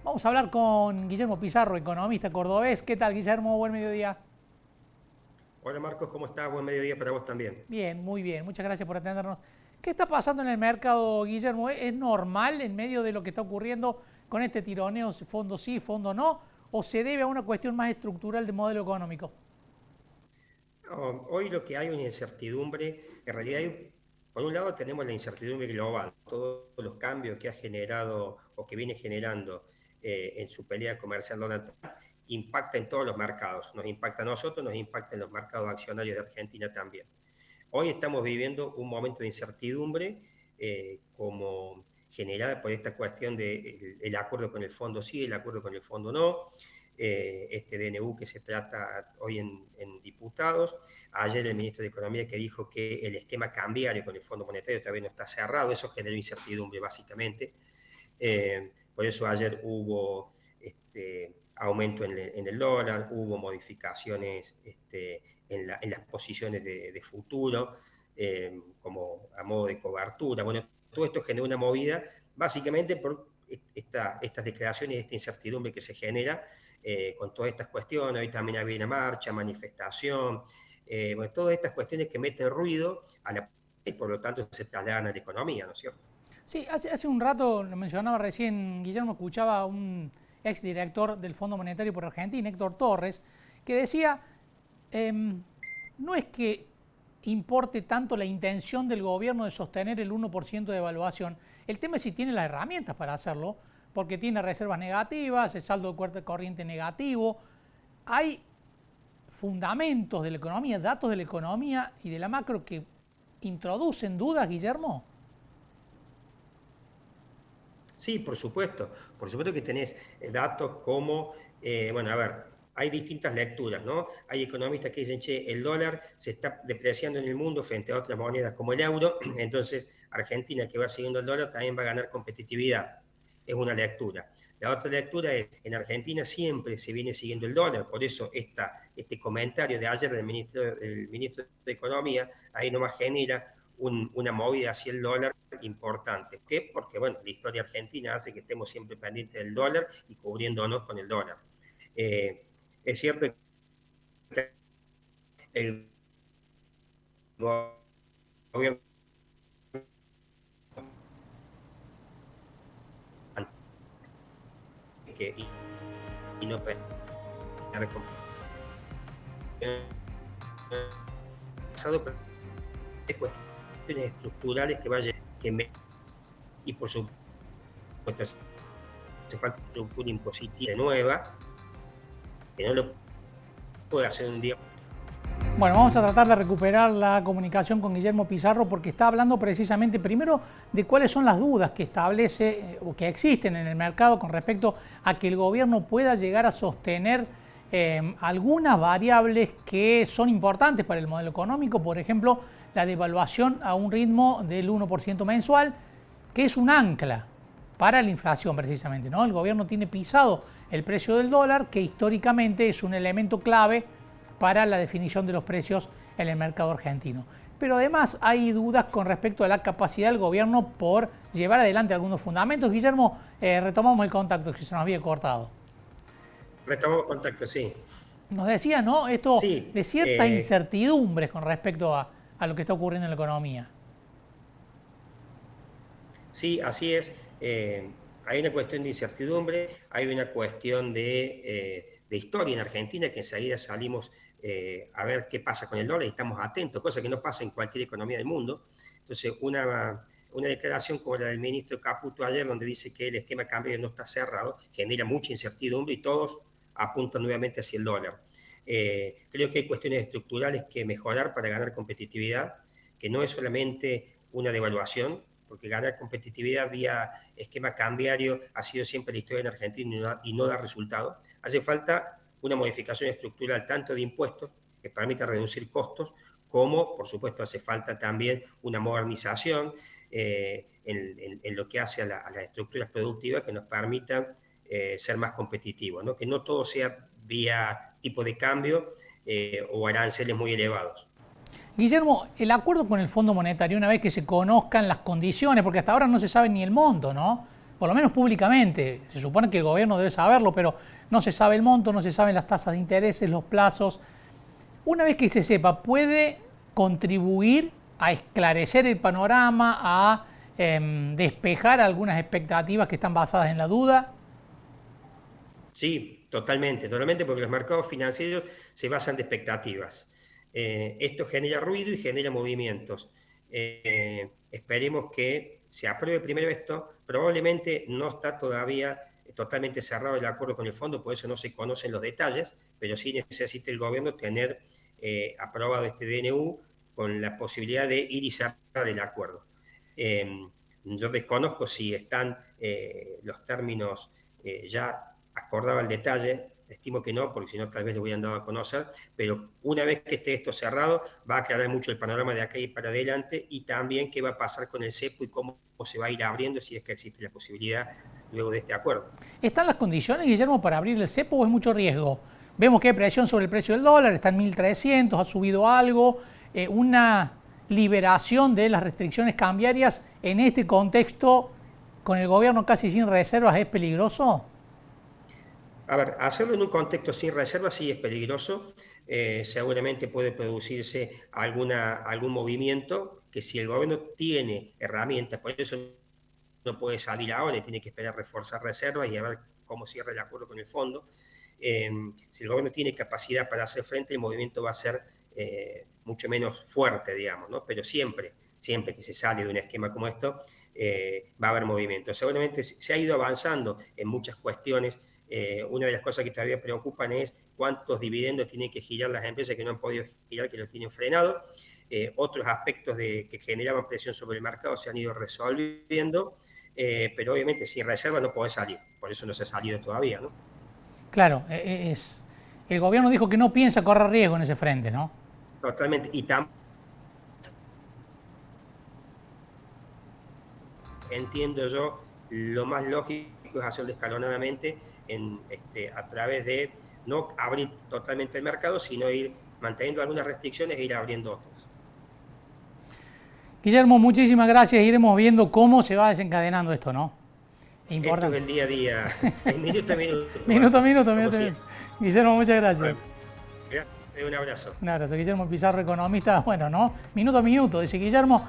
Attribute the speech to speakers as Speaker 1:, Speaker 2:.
Speaker 1: Vamos a hablar con Guillermo Pizarro, economista cordobés. ¿Qué tal, Guillermo? Buen mediodía.
Speaker 2: Hola Marcos, ¿cómo estás? Buen mediodía para vos también.
Speaker 1: Bien, muy bien. Muchas gracias por atendernos. ¿Qué está pasando en el mercado, Guillermo? ¿Es normal en medio de lo que está ocurriendo con este tironeo, si fondo sí, fondo no? ¿O se debe a una cuestión más estructural de modelo económico?
Speaker 2: Hoy lo que hay es una incertidumbre, en realidad por un lado tenemos la incertidumbre global, todos los cambios que ha generado o que viene generando en su pelea comercial Donald Trump, impacta en todos los mercados, nos impacta a nosotros, nos impacta en los mercados accionarios de Argentina también. Hoy estamos viviendo un momento de incertidumbre como generada por esta cuestión del el acuerdo con el fondo sí, el acuerdo con el fondo no, este DNU que se trata hoy en diputados. Ayer el ministro de Economía que dijo que el esquema cambiario con el Fondo Monetario todavía no está cerrado, eso generó incertidumbre básicamente. Por eso ayer hubo aumento en el dólar, hubo modificaciones en las posiciones de futuro, como a modo de cobertura. Bueno, todo esto genera una movida básicamente por estas declaraciones y esta incertidumbre que se genera con todas estas cuestiones. Hoy también había una marcha, manifestación, bueno, todas estas cuestiones que meten ruido a la y por lo tanto se trasladan a la economía, ¿no es cierto?
Speaker 1: Sí, hace un rato, lo mencionaba recién Guillermo, escuchaba a un exdirector del Fondo Monetario por Argentina, Héctor Torres, que decía, no es que importe tanto la intención del gobierno de sostener el 1% de evaluación, el tema es si tiene las herramientas para hacerlo, porque tiene reservas negativas, el saldo de cuenta corriente negativo, hay fundamentos de la economía, datos de la economía y de la macro que introducen dudas, Guillermo.
Speaker 2: Sí, por supuesto. Por supuesto que tenés datos como, bueno, a ver, hay distintas lecturas, ¿no? Hay economistas que dicen, che, el dólar se está depreciando en el mundo frente a otras monedas como el euro, entonces Argentina, que va siguiendo el dólar, también va a ganar competitividad. Es una lectura. La otra lectura es, en Argentina siempre se viene siguiendo el dólar, por eso este comentario de ayer del ministro de Economía, ahí nomás genera una movida hacia el dólar importante. ¿Por qué? Porque, bueno, la historia argentina hace que estemos siempre pendientes del dólar y cubriéndonos con el dólar. Es cierto que el gobierno que y no pasado, pero hay cuestiones estructurales que vayan y por supuesto hace falta una estructura impositiva nueva que no lo puede hacer un día.
Speaker 1: Bueno, vamos a tratar de recuperar la comunicación con Guillermo Pizarro porque está hablando precisamente primero de cuáles son las dudas que establece o que existen en el mercado con respecto a que el gobierno pueda llegar a sostener algunas variables que son importantes para el modelo económico, por ejemplo, la devaluación a un ritmo del 1% mensual, que es un ancla para la inflación precisamente, ¿no? El gobierno tiene pisado el precio del dólar, que históricamente es un elemento clave para la definición de los precios en el mercado argentino. Pero además hay dudas con respecto a la capacidad del gobierno por llevar adelante algunos fundamentos. Guillermo, retomamos el contacto que se nos había cortado.
Speaker 2: Retomamos contacto, sí.
Speaker 1: Nos decía, ¿no? Esto
Speaker 2: Sí,
Speaker 1: de ciertas incertidumbres con respecto a lo que está ocurriendo en la economía.
Speaker 2: sí, así es. Hay una cuestión de incertidumbre, hay una cuestión de historia en Argentina, que enseguida salimos a ver qué pasa con el dólar y estamos atentos, cosa que no pasa en cualquier economía del mundo. Entonces, una declaración como la del ministro Caputo ayer, donde dice que el esquema cambiario no está cerrado, genera mucha incertidumbre y todos apuntan nuevamente hacia el dólar. Creo que hay cuestiones estructurales que mejorar para ganar competitividad, que no es solamente una devaluación, porque ganar competitividad vía esquema cambiario ha sido siempre la historia en Argentina y no da resultado. Hace falta una modificación estructural tanto de impuestos que permita reducir costos, como por supuesto hace falta también una modernización en lo que hace a las estructuras productivas que nos permitan ser más competitivos, ¿no? Que no todo sea vía tipo de cambio o aranceles muy elevados.
Speaker 1: Guillermo, el acuerdo con el Fondo Monetario, una vez que se conozcan las condiciones, porque hasta ahora no se sabe ni el monto, ¿no? por lo menos públicamente. Se supone que el gobierno debe saberlo, pero no se sabe el monto, no se saben las tasas de intereses, los plazos. Una vez que se sepa, ¿puede contribuir a esclarecer el panorama, a despejar algunas expectativas que están basadas en la duda?
Speaker 2: Sí, totalmente, totalmente, porque los mercados financieros se basan de expectativas. Esto genera ruido y genera movimientos. Esperemos que se apruebe primero esto. Probablemente no está todavía totalmente cerrado el acuerdo con el fondo, por eso no se conocen los detalles, pero sí necesita el gobierno tener aprobado este DNU con la posibilidad de ir y cerrar el acuerdo. Yo desconozco si están los términos ya acordado al detalle, estimo que no, porque si no tal vez lo hubieran dado a conocer, pero una vez que esté esto cerrado, va a aclarar mucho el panorama de acá y para adelante, y también qué va a pasar con el cepo y cómo se va a ir abriendo, si es que existe la posibilidad luego de este acuerdo.
Speaker 1: ¿Están las condiciones, Guillermo, para abrir el cepo o es mucho riesgo? Vemos que hay presión sobre el precio del dólar, está en 1.300, ha subido algo, una liberación de las restricciones cambiarias en este contexto, con el gobierno casi sin reservas, ¿es peligroso?
Speaker 2: A ver, hacerlo en un contexto sin reservas sí es peligroso. Seguramente puede producirse algún movimiento que si el gobierno tiene herramientas, por eso no puede salir ahora y tiene que esperar reforzar reservas y a ver cómo cierra el acuerdo con el fondo. Si el gobierno tiene capacidad para hacer frente, el movimiento va a ser mucho menos fuerte, digamos, ¿no? Pero siempre que se sale de un esquema como esto, va a haber movimiento. Seguramente se ha ido avanzando en muchas cuestiones. Una de las cosas que todavía preocupan es cuántos dividendos tienen que girar las empresas que no han podido girar, que lo tienen frenado. Otros aspectos que generaban presión sobre el mercado se han ido resolviendo, pero obviamente sin reserva no puede salir, por eso no se ha salido todavía, ¿no?
Speaker 1: Claro, el gobierno dijo que no piensa correr riesgo en ese frente, ¿no?
Speaker 2: Totalmente, y entiendo yo, lo más lógico es hacerlo escalonadamente a través de no abrir totalmente el mercado, sino ir manteniendo algunas restricciones e ir abriendo otras.
Speaker 1: Guillermo, muchísimas gracias. Iremos viendo cómo se va desencadenando esto, ¿no?
Speaker 2: Esto es el día a día, en minuto a minuto.
Speaker 1: Minuto a minuto, minuto a minuto. Guillermo, muchas gracias.
Speaker 2: Un abrazo.
Speaker 1: Un abrazo. Guillermo Pizarro, economista. Bueno, ¿no? Minuto a minuto, dice Guillermo.